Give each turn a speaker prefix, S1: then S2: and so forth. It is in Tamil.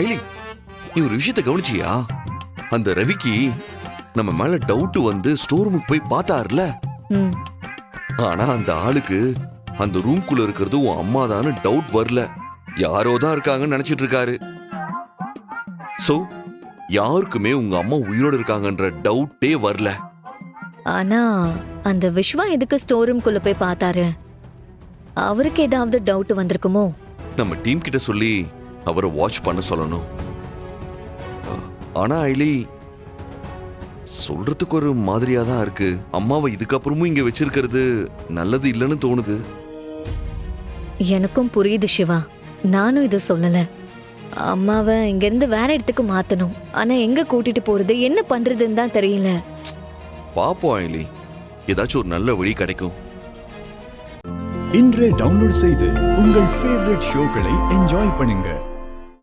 S1: ஐலி, நீ ஒரு விஷயத்தை கவனிச்சியா? அந்த ரவிக்கு நம்ம மேல டவுட் வந்து ஸ்டோர் ரூமுக்கு போய் பார்த்தாருல.
S2: ம்.
S1: ஆனா அந்த ஆளுக்கு அந்த ரூம்குள்ள இருக்கிறது உன் அம்மா தானு டவுட் வரல. யாரோ தான் இருக்காங்கன்னு நினைச்சிட்டு இருக்காரு. சோ யாருக்குமே உங்க அம்மா உயிரோடு இருக்காங்கன்ற டவுட்டே வரல.
S2: ஆனா அந்த விஸ்வா எதுக்கு ஸ்டோர் ரூம்குள்ள போய் பார்த்தாரு? அவருக்கு ஏதாவது டவுட் வந்திருக்குமோ?
S1: நம்ம டீம் கிட்ட சொல்லி அவரை வாட்ச் பண்ண சொல்லணும். ஆனா ஐலி, சொல்றதுக்கு ஒரு மாதிரியா தான் இருக்கு. அம்மாவை இதுக்கப்புறமும் இங்க வச்சிருக்கிறது நல்லது இல்லைன்னு தோணுது.
S2: எனக்கும் புரியுது சிவா. நானும் இதை சொல்லல. அம்மாவை இங்க இருந்து வேற இடத்துக்கு மாத்தணும். ஆனா எங்க கூட்டிட்டு போறது, என்ன பண்றதுன்னு தான் தெரியல.
S1: பாப்போம் ஐலி, ஏதாச்சும் ஒரு நல்ல வழி கிடைக்கும்.
S3: இன்றே டவுன்லோட் செய்து உங்கள் ஃபேவரட் ஷோக்களை என்ஜாய் பண்ணுங்க.